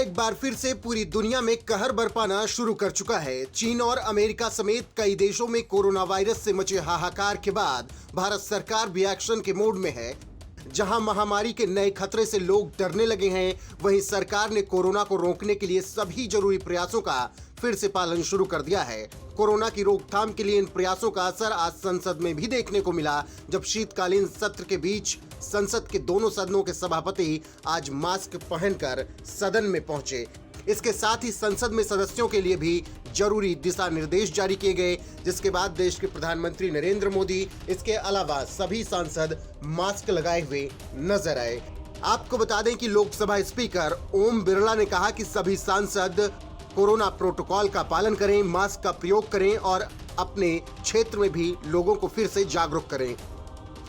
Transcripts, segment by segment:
एक बार फिर से पूरी दुनिया में कहर बरपाना शुरू कर चुका है। चीन और अमेरिका समेत कई देशों में कोरोना वायरस से मचे हाहाकार के बाद भारत सरकार भी एक्शन के मोड में है। जहां महामारी के नए खतरे से लोग डरने लगे हैं, वहीं सरकार ने कोरोना को रोकने के लिए सभी जरूरी प्रयासों का फिर से पालन शुरू कर दिया है। कोरोना की रोकथाम के लिए इन प्रयासों का असर आज संसद में भी देखने को मिला, जब शीतकालीन सत्र के बीच संसद के दोनों सदनों के सभापति आज मास्क पहनकर सदन में पहुंचे। इसके साथ ही संसद में सदस्यों के लिए भी जरूरी दिशा निर्देश जारी किए गए, जिसके बाद देश के प्रधानमंत्री नरेंद्र मोदी, इसके अलावा सभी सांसद मास्क लगाए हुए नजर आए। आपको बता दें कि लोकसभा स्पीकर ओम बिरला ने कहा कि सभी सांसद कोरोना प्रोटोकॉल का पालन करें, मास्क का प्रयोग करें और अपने क्षेत्र में भी लोगों को फिर से जागरूक करें।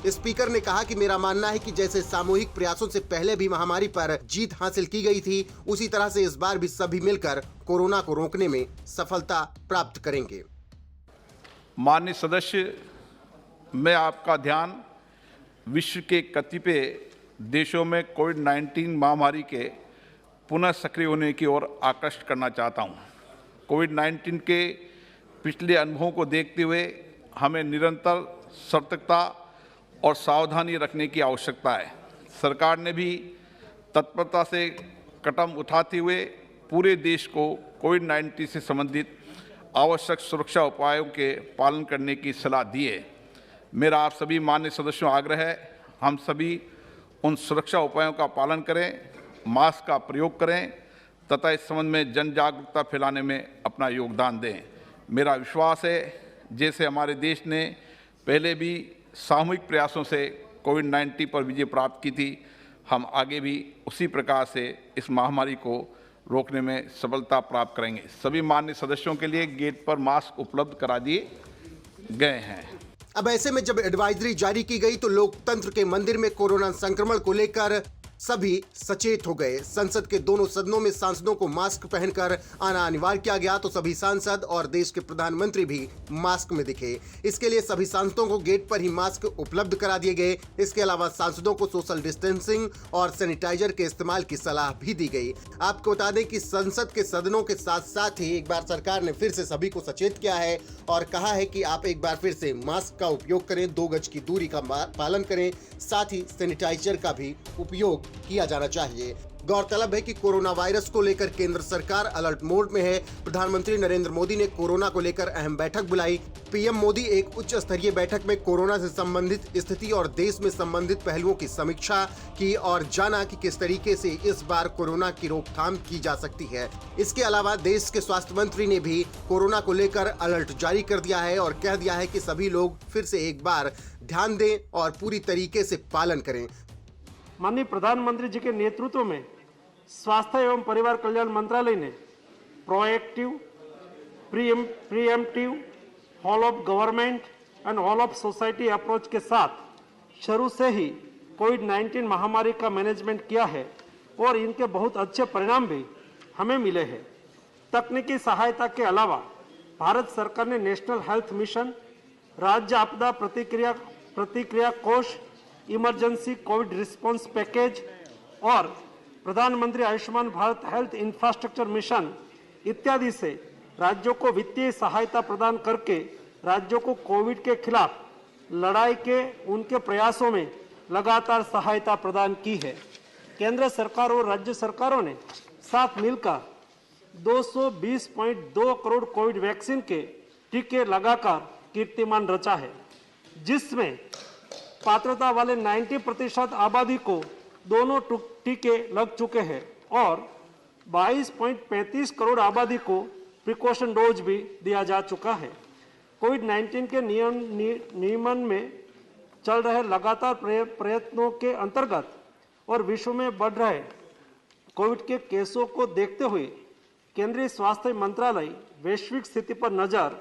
स्पीकर ने कहा कि मेरा मानना है कि जैसे सामूहिक प्रयासों से पहले भी महामारी पर जीत हासिल की गई थी, उसी तरह से इस बार भी सभी मिलकर कोरोना को रोकने में सफलता प्राप्त करेंगे। माननीय सदस्य, मैं आपका ध्यान विश्व के कतिपय देशों में कोविड-19 महामारी के पुनः सक्रिय होने की ओर आकर्षित करना चाहता हूं। कोविड-19 के पिछले अनुभवों को देखते हुए हमें निरंतर सतर्कता और सावधानी रखने की आवश्यकता है। सरकार ने भी तत्परता से कदम उठाते हुए पूरे देश को कोविड-19 से संबंधित आवश्यक सुरक्षा उपायों के पालन करने की सलाह दी है। मेरा आप सभी माननीय सदस्यों आग्रह है, हम सभी उन सुरक्षा उपायों का पालन करें, मास्क का प्रयोग करें तथा इस संबंध में जन जागरूकता फैलाने में अपना योगदान दें। मेरा विश्वास है, जैसे हमारे देश ने पहले भी सामूहिक प्रयासों से कोविड-19 पर विजय प्राप्त की थी, हम आगे भी उसी प्रकार से इस महामारी को रोकने में सफलता प्राप्त करेंगे। सभी माननीय सदस्यों के लिए गेट पर मास्क उपलब्ध करा दिए गए हैं। अब ऐसे में जब एडवाइजरी जारी की गई तो लोकतंत्र के मंदिर में कोरोना संक्रमण को लेकर सभी सचेत हो गए। संसद के दोनों सदनों में सांसदों को मास्क पहनकर आना अनिवार्य किया गया, तो सभी सांसद और देश के प्रधानमंत्री भी मास्क में दिखे। इसके लिए सभी सांसदों को गेट पर ही मास्क उपलब्ध करा दिए गए। इसके अलावा सांसदों को सोशल डिस्टेंसिंग और सैनिटाइजर के इस्तेमाल की सलाह भी दी गई। आपको बता दें कि संसद के सदनों के साथ साथ ही एक बार सरकार ने फिर से सभी को सचेत किया है और कहा है कि आप एक बार फिर से मास्क का उपयोग करें, 2 गज की दूरी का पालन करें, साथ ही सैनिटाइजर का भी उपयोग किया जाना चाहिए। गौरतलब है कि कोरोना वायरस को लेकर केंद्र सरकार अलर्ट मोड में है। प्रधानमंत्री नरेंद्र मोदी ने कोरोना को लेकर अहम बैठक बुलाई। पीएम मोदी एक उच्च स्तरीय बैठक में कोरोना से संबंधित स्थिति और देश में संबंधित पहलुओं की समीक्षा की और जाना कि किस तरीके से इस बार कोरोना की रोकथाम की जा सकती है। इसके अलावा देश के स्वास्थ्य मंत्री ने भी कोरोना को लेकर अलर्ट जारी कर दिया है और कह दिया है कि सभी लोग फिर से एक बार ध्यान दें और पूरी तरीके से पालन करें। माननीय प्रधानमंत्री जी के नेतृत्व में स्वास्थ्य एवं परिवार कल्याण मंत्रालय ने proactive, preemptive, whole of government and whole of society approach के साथ शुरू से ही कोविड-19 महामारी का मैनेजमेंट किया है और इनके बहुत अच्छे परिणाम भी हमें मिले हैं। तकनीकी सहायता के अलावा भारत सरकार ने नेशनल हेल्थ मिशन, राज्य आपदा प्रतिक्रिया कोष, इमरजेंसी कोविड रिस्पांस पैकेज और प्रधानमंत्री Ayushman Bharat health infrastructure mission इत्यादि से राज्यों को वित्तीय सहायता प्रदान करके राज्यों को कोविड के खिलाफ लड़ाई के उनके प्रयासों में लगातार सहायता प्रदान की है। केंद्र सरकार और राज्य सरकारों ने साथ मिलकर 220.2 करोड़ कोविड वैक्सीन के टीके लगाकर कीर्तिमान रचा है, जिसमें पात्रता वाले 90% आबादी को दोनों टीके लग चुके हैं और 22.35 करोड़ आबादी को प्रिकॉशन डोज भी दिया जा चुका है। कोविड-19 के नियमन में चल रहे लगातार प्रयत्नों के अंतर्गत और विश्व में बढ़ रहे कोविड के केसों को देखते हुए केंद्रीय स्वास्थ्य मंत्रालय वैश्विक स्थिति पर नजर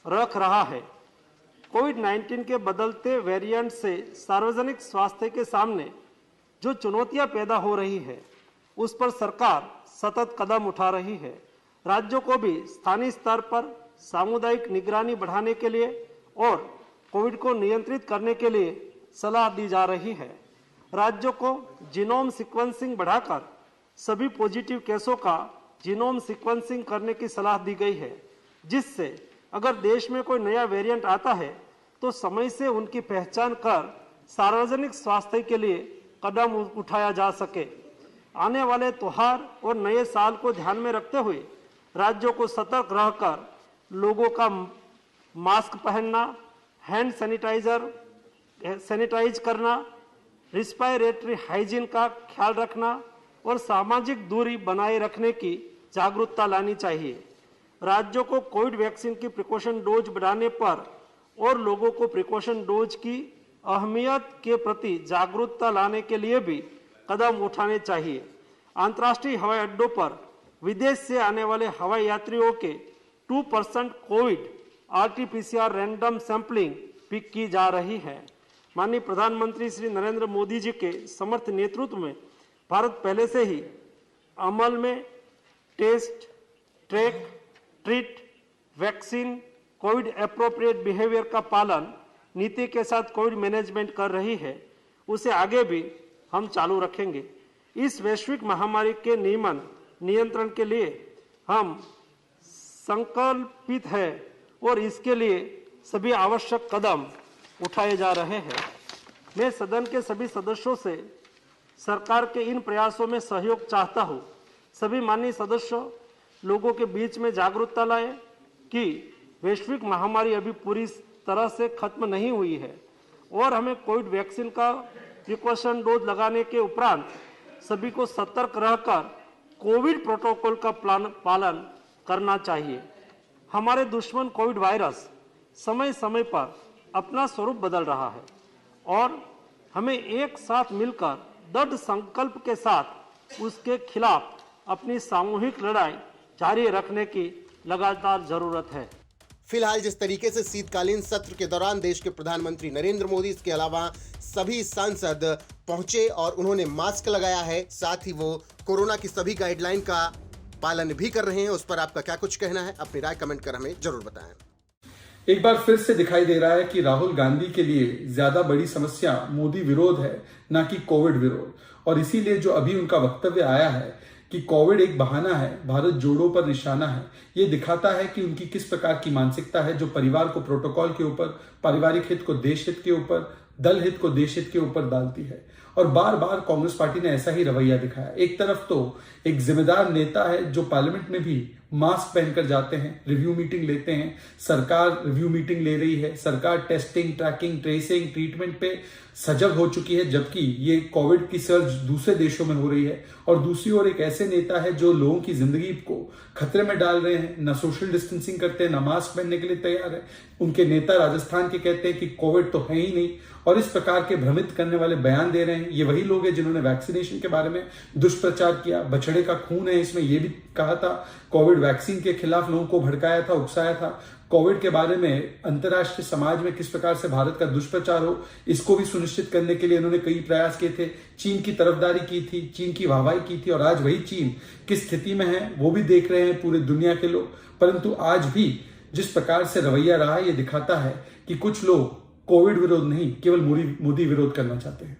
रख रहा है। कोविड-19 के बदलते वेरिएंट से सार्वजनिक स्वास्थ्य के सामने जो चुनौतियां पैदा हो रही है, उस पर सरकार सतत कदम उठा रही है। राज्यों को भी स्थानीय स्तर पर सामुदायिक निगरानी बढ़ाने के लिए और कोविड को नियंत्रित करने के लिए सलाह दी जा रही है। राज्यों को जीनोम सीक्वेंसिंग बढ़ाकर सभी पॉजिटिव केसों का जीनोम सीक्वेंसिंग करने की सलाह दी गई है, जिससे अगर देश में कोई नया वेरिएंट आता है तो समय से उनकी पहचान कर सार्वजनिक स्वास्थ्य के लिए कदम उठाया जा सके। आने वाले त्योहार और नए साल को ध्यान में रखते हुए राज्यों को सतर्क रहकर लोगों का मास्क पहनना, हैंड सैनिटाइज करना, रिस्पायरेटरी हाइजीन का ख्याल रखना और सामाजिक दूरी बनाए रखने की जागरूकता लानी चाहिए। राज्यों को कोविड वैक्सीन की प्रिकॉशन डोज बढ़ाने पर और लोगों को प्रिकॉशन डोज की अहमियत के प्रति जागरूकता लाने के लिए भी कदम उठाने चाहिए। अंतर्राष्ट्रीय हवाई अड्डों पर विदेश से आने वाले हवाई यात्रियों के 2% कोविड RT-PCR रैंडम सैंपलिंग भी की जा रही है। माननीय प्रधानमंत्री श्री नरेंद्र मोदी जी के समर्थ नेतृत्व में भारत पहले से ही अमल में test, track, treat, vaccine, covid appropriate behaviour का पालन नीति के साथ कोविड मैनेजमेंट कर रही है। उसे आगे भी हम चालू रखेंगे। इस वैश्विक महामारी के नियंत्रण के लिए हम संकल्पित है और इसके लिए सभी आवश्यक कदम उठाए जा रहे हैं। मैं सदन के सभी सदस्यों से सरकार के इन प्रयासों में सहयोग चाहता हूं। सभी माननीय सदस्यों लोगों के बीच में जागरूकता लाएं कि वैश्विक महामारी अभी पूरी तरह से खत्म नहीं हुई है और हमें कोविड वैक्सीन का प्रिकॉशन डोज लगाने के उपरांत सभी को सतर्क रहकर कोविड प्रोटोकॉल का पालन करना चाहिए। हमारे दुश्मन कोविड वायरस समय समय पर अपना स्वरूप बदल रहा है और हमें एक साथ मिलकर दृढ़ संकल्प के साथ उसके खिलाफ अपनी सामूहिक लड़ाई जारी रखने की लगातार जरूरत है। फिलहाल जिस तरीके से शीतकालीन सत्र के दौरान देश के प्रधानमंत्री नरेंद्र मोदी इसके अलावा सभी सांसद पहुंचे और उन्होंने मास्क लगाया है, साथ ही वो कोरोना की सभी गाइडलाइन का पालन भी कर रहे हैं, उस पर आपका क्या कुछ कहना है? अपनी राय कमेंट कर हमें जरूर बताएं। एक बार फिर से दिखाई दे रहा है कि राहुल गांधी के लिए ज्यादा बड़ी समस्या मोदी विरोध है, ना कि कोविड विरोध। और इसीलिए जो अभी उनका वक्तव्य आया है कि कोविड एक बहाना है, भारत जोड़ों पर निशाना है, ये दिखाता है कि उनकी किस प्रकार की मानसिकता है, जो परिवार को प्रोटोकॉल के ऊपर, पारिवारिक हित को देश हित के ऊपर, दल हित को देश हित के ऊपर डालती है। और बार बार कांग्रेस पार्टी ने ऐसा ही रवैया दिखाया। एक तरफ तो एक जिम्मेदार नेता है जो पार्लियामेंट में भी मास्क पहनकर जाते हैं, रिव्यू मीटिंग लेते हैं, सरकार रिव्यू मीटिंग ले रही है, सरकार टेस्टिंग, ट्रैकिंग, ट्रेसिंग, ट्रीटमेंट पे सजग हो चुकी है, जबकि ये कोविड की सर्ज दूसरे देशों में हो रही है। और दूसरी ओर एक ऐसे नेता है जो लोगों की जिंदगी को खतरे में डाल रहे हैं, ना सोशल डिस्टेंसिंग करते हैं, ना मास्क पहनने के लिए तैयार है। उनके नेता राजस्थान के कहते हैं कि कोविड तो है ही नहीं, और इस प्रकार के भ्रमित करने वाले बयान दे रहे हैं। ये वही लोग हैं जिन्होंने वैक्सीनेशन के बारे में दुष्प्रचार किया, बछड़े का खून है इसमें ये भी कहा था, कोविड वैक्सीन के खिलाफ लोगों को भड़काया था, उकसाया था। कोविड के बारे में अंतर्राष्ट्रीय समाज में किस प्रकार से भारत का दुष्प्रचार हो, इसको भी सुनिश्चित करने के लिए इन्होंने कई प्रयास किए थे। चीन की तरफदारी की थी, चीन की वाहवाही की थी, और आज वही चीन किस स्थिति में है वो भी देख रहे हैं पूरे दुनिया के लोग। परंतु आज भी जिस प्रकार से रवैया रहा, ये दिखाता है कि कुछ लोग कोविड विरोध नहीं, केवल मोदी विरोध करना चाहते हैं।